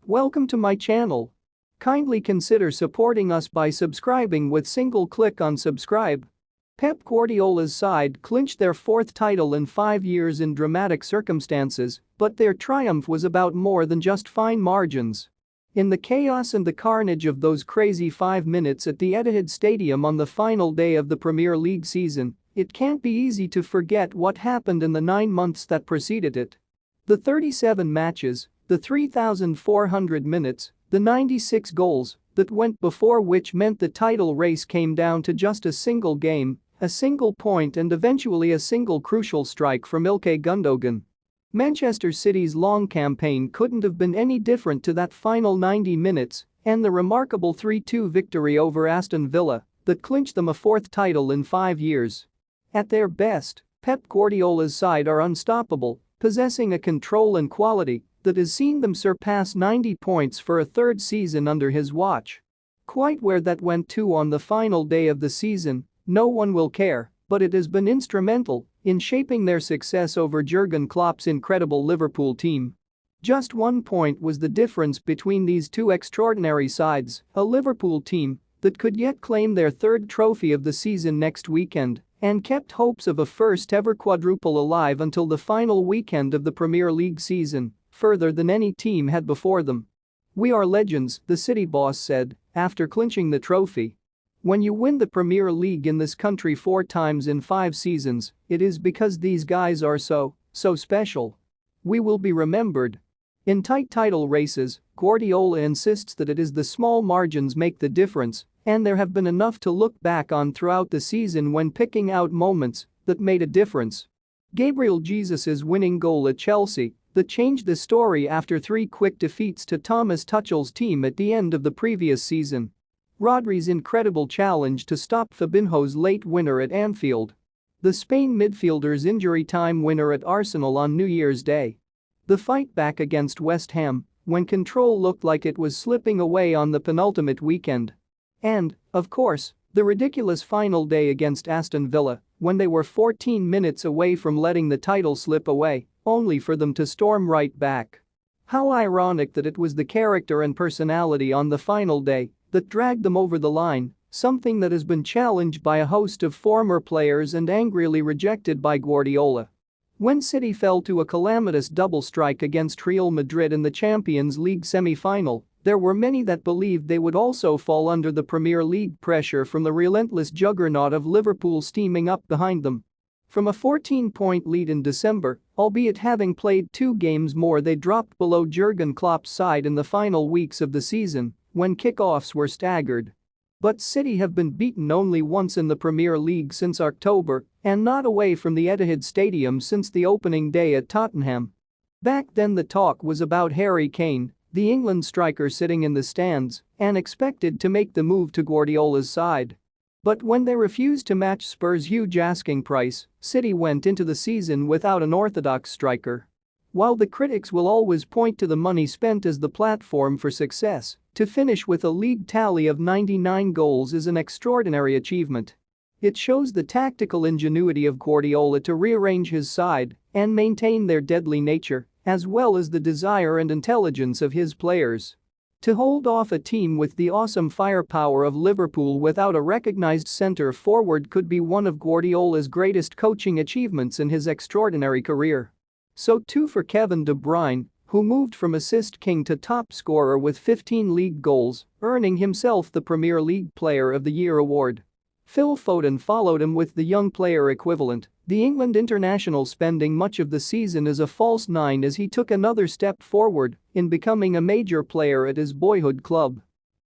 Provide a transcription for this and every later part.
Welcome to my channel. Kindly consider supporting us by subscribing with single click on subscribe. Pep Guardiola's side clinched their fourth title in 5 years in dramatic circumstances, but their triumph was about more than just fine margins. In the chaos and the carnage of those crazy 5 minutes at the Etihad Stadium on the final day of the Premier League season, it can't be easy to forget what happened in the 9 months that preceded it. The 37 matches, the 3,400 minutes, the 96 goals that went before, which meant the title race came down to just a single game, a single point, and eventually a single crucial strike from Ilkay Gundogan. Manchester City's long campaign couldn't have been any different to that final 90 minutes and the remarkable 3-2 victory over Aston Villa that clinched them a fourth title in 5 years. At their best, Pep Guardiola's side are unstoppable, possessing a control and quality that has seen them surpass 90 points for a third season under his watch. Quite where that went to on the final day of the season, no one will care, but it has been instrumental in shaping their success over Jurgen Klopp's incredible Liverpool team. Just 1 point was the difference between these two extraordinary sides, a Liverpool team that could yet claim their third trophy of the season next weekend and kept hopes of a first-ever quadruple alive until the final weekend of the Premier League season, further than any team had before them. "We are legends," the City boss said after clinching the trophy. "When you win the Premier League in this country 4 times in 5 seasons, it is because these guys are so special. We will be remembered." In tight title races, Guardiola insists that it is the small margins make the difference, and there have been enough to look back on throughout the season when picking out moments that made a difference. Gabriel Jesus' winning goal at Chelsea that changed the story after 3 quick defeats to Thomas Tuchel's team at the end of the previous season. Rodri's incredible challenge to stop Fabinho's late winner at Anfield. The Spain midfielder's injury time winner at Arsenal on New Year's Day. The fight back against West Ham when control looked like it was slipping away on the penultimate weekend. And, of course, the ridiculous final day against Aston Villa when they were 14 minutes away from letting the title slip away, only for them to storm right back. How ironic that it was the character and personality on the final day that dragged them over the line, something that has been challenged by a host of former players and angrily rejected by Guardiola. When City fell to a calamitous double strike against Real Madrid in the Champions League semi-final, there were many that believed they would also fall under the Premier League pressure from the relentless juggernaut of Liverpool steaming up behind them. From a 14-point lead in December, albeit having played 2 games more, they dropped below Jurgen Klopp's side in the final weeks of the season when kickoffs were staggered. But City have been beaten only once in the Premier League since October and not away from the Etihad Stadium since the opening day at Tottenham. Back then the talk was about Harry Kane, the England striker, sitting in the stands and expected to make the move to Guardiola's side. But when they refused to match Spurs' huge asking price, City went into the season without an orthodox striker. While the critics will always point to the money spent as the platform for success, to finish with a league tally of 99 goals is an extraordinary achievement. It shows the tactical ingenuity of Guardiola to rearrange his side and maintain their deadly nature, as well as the desire and intelligence of his players. To hold off a team with the awesome firepower of Liverpool without a recognized centre forward could be one of Guardiola's greatest coaching achievements in his extraordinary career. So too for Kevin De Bruyne, who moved from assist king to top scorer with 15 league goals, earning himself the Premier League Player of the Year award. Phil Foden followed him with the young player equivalent, the England international spending much of the season as a false 9 as he took another step forward in becoming a major player at his boyhood club.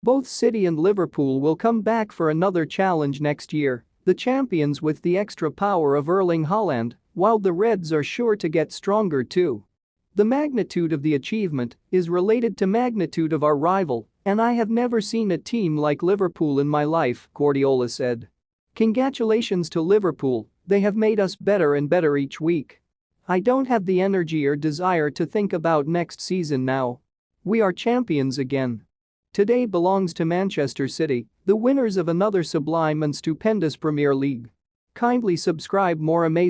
Both City and Liverpool will come back for another challenge next year, the champions with the extra power of Erling Haaland, while the Reds are sure to get stronger too. The magnitude of the achievement is related to magnitude of our rival, and I have never seen a team like Liverpool in my life, Guardiola said. Congratulations to Liverpool, they have made us better and better each week. I don't have the energy or desire to think about next season now. We are champions again. Today belongs to Manchester City, the winners of another sublime and stupendous Premier League. Kindly subscribe more amazing